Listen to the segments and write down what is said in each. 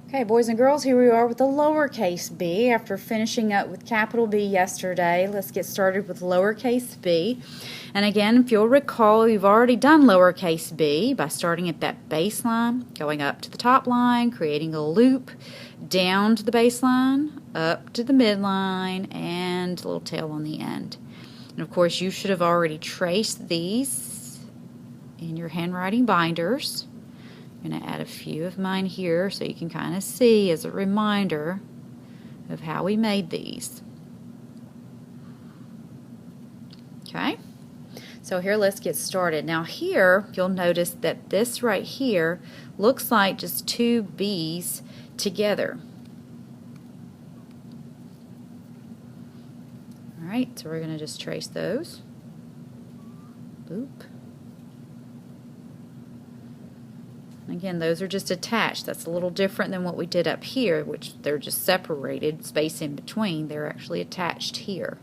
Okay, boys and girls, here we are with the lowercase b. After finishing up with capital B yesterday, let's get started with lowercase b. And again, if you'll recall, you've already done lowercase b by starting at that baseline, going up to the top line, creating a loop, down to the baseline, up to the midline, and a little tail on the end. And of course, you should have already traced these in your handwriting binders. I'm going to add a few of mine here so you can kind of see as a reminder of how we made these. Okay, so here let's get started. Now here you'll notice that this right here looks like just two B's together. Alright, so we're going to just trace those. Boop. Again, those are just attached. That's a little different than what we did up here, which they're just separated, space in between. They're actually attached here.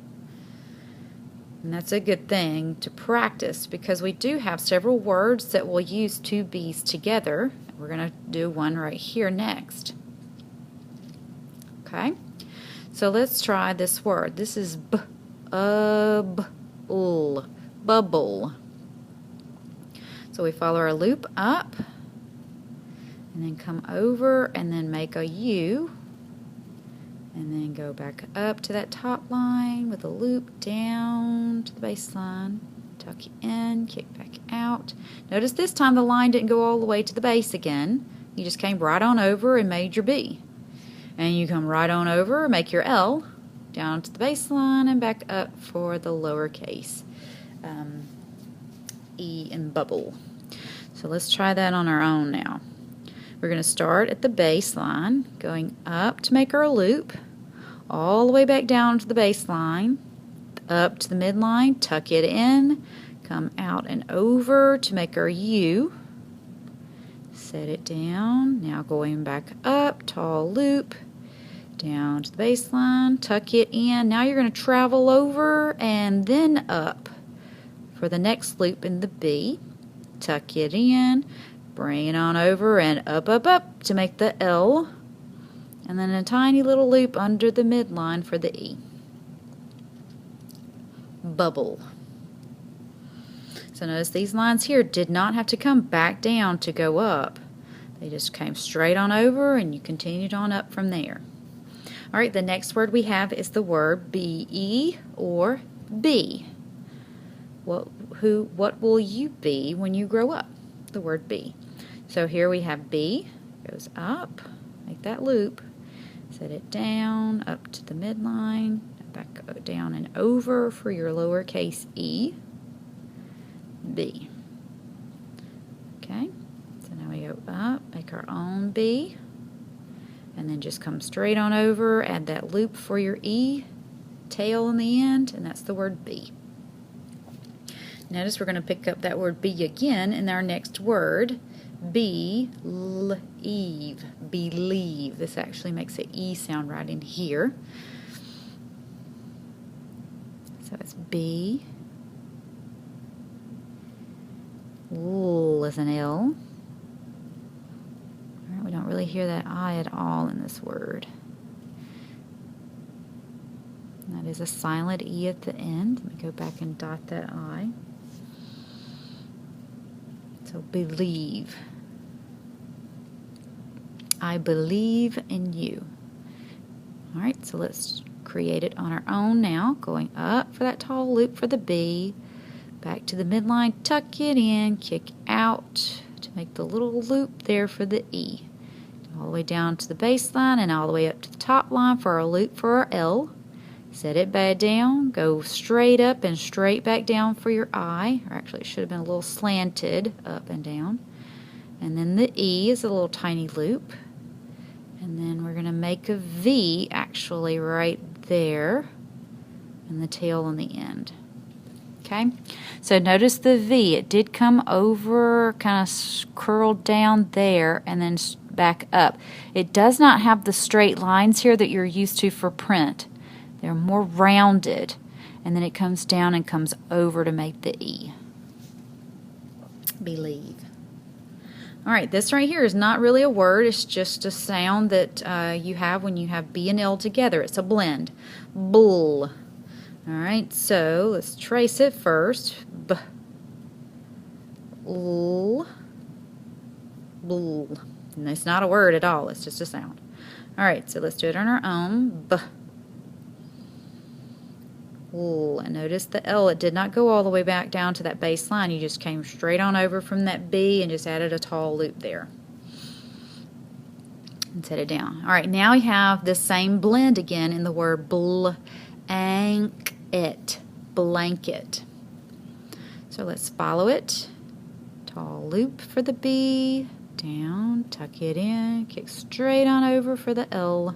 And that's a good thing to practice because we do have several words that will use two B's together. We're going to do one right here next. Okay? So let's try this word. This is bubble. So we follow our loop up, and then come over and then make a U, and then go back up to that top line with a loop down to the baseline, tuck in, kick back out. Notice this time the line didn't go all the way to the base again. You just came right on over and made your B. And you come right on over, make your L, down to the baseline and back up for the lowercase E in bubble. So let's try that on our own now. We're going to start at the baseline, going up to make our loop, all the way back down to the baseline, up to the midline, tuck it in, come out and over to make our U, set it down, now going back up, tall loop, down to the baseline, tuck it in. Now you're going to travel over and then up for the next loop in the B, tuck it in, bring it on over and up to make the L, and then a tiny little loop under the midline for the E. Bubble. So notice these lines here did not have to come back down to go up. They just came straight on over and you continued on up from there. Alright, the next word we have is the word be or be. What will you be when you grow up? The word be. So here we have B, goes up, make that loop, set it down, up to the midline, back down and over for your lowercase e, B. Okay, so now we go up, make our own B, and then just come straight on over, add that loop for your E, tail in the end, and that's the word be. Notice we're going to pick up that word be again in our next word. Believe. Believe. This actually makes an E sound right in here. So it's B. L is an L. All right, we don't really hear that I at all in this word. That is a silent E at the end. Let me go back and dot that I. So believe. I believe in you. Alright, so let's create it on our own now. Going up for that tall loop for the B. Back to the midline, tuck it in, kick out to make the little loop there for the E. All the way down to the baseline and all the way up to the top line for our loop for our L. Set it back down, go straight up and straight back down for your I, or actually it should have been a little slanted up and down. And then the E is a little tiny loop. And then we're going to make a V actually right there, and the tail on the end. Okay, so notice the V, it did come over, kind of curled down there, and then back up. It does not have the straight lines here that you're used to for print. They're more rounded, and then it comes down and comes over to make the E. Believe. Alright, this right here is not really a word, it's just a sound that you have when you have B and L together. It's a blend. Bull. Alright, so let's trace it first. B. L. Bull. And it's not a word at all, it's just a sound. Alright, so let's do it on our own. B. L. And notice the L, it did not go all the way back down to that base line. You just came straight on over from that B and just added a tall loop there. And set it down. Alright, now we have the same blend again in the word blanket. Blanket. So let's follow it. Tall loop for the B. Down, tuck it in, kick straight on over for the L.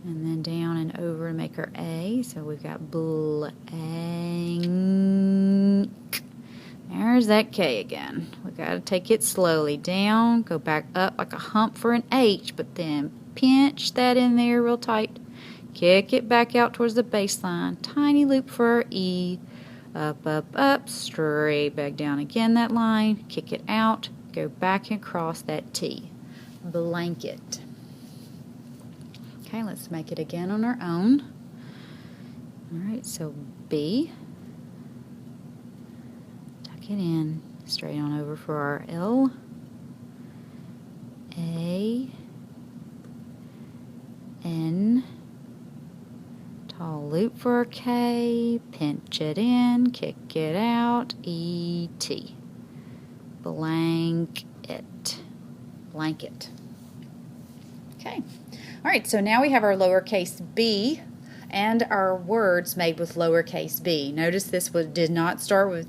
And then down and over and make our A. So we've got blank. There's that K again. We've got to take it slowly down, go back up like a hump for an H, but then pinch that in there real tight. Kick it back out towards the baseline. Tiny loop for our E. Up, up, up, straight back down again that line. Kick it out, go back and cross that T. Blanket. Okay, let's make it again on our own. Alright, so B. Tuck it in, straight on over for our L. A. N. Tall loop for our K. Pinch it in, kick it out. E. T. Blanket. Blanket. Okay. Alright, so now we have our lowercase b and our words made with lowercase b. Notice this did not start with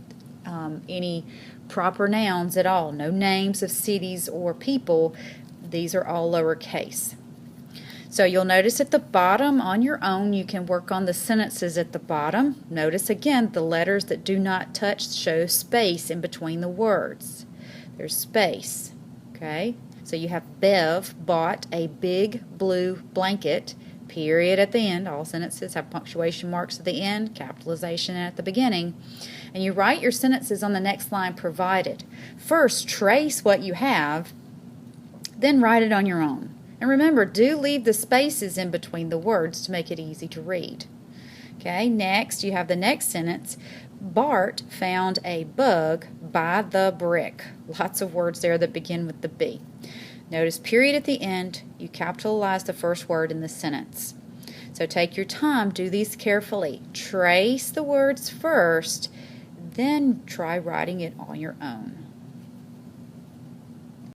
any proper nouns at all. No names of cities or people. These are all lowercase. So you'll notice at the bottom on your own you can work on the sentences at the bottom. Notice again the letters that do not touch show space in between the words. There's space. Okay? So you have Bev bought a big blue blanket, period at the end. All sentences have punctuation marks at the end, capitalization at the beginning. And you write your sentences on the next line provided. First, trace what you have, then write it on your own. And remember, do leave the spaces in between the words to make it easy to read. Okay, next you have the next sentence. Bart found a bug by the brick. Lots of words there that begin with the B. Notice period at the end, you capitalize the first word in the sentence. So take your time, do these carefully. Trace the words first, then try writing it on your own.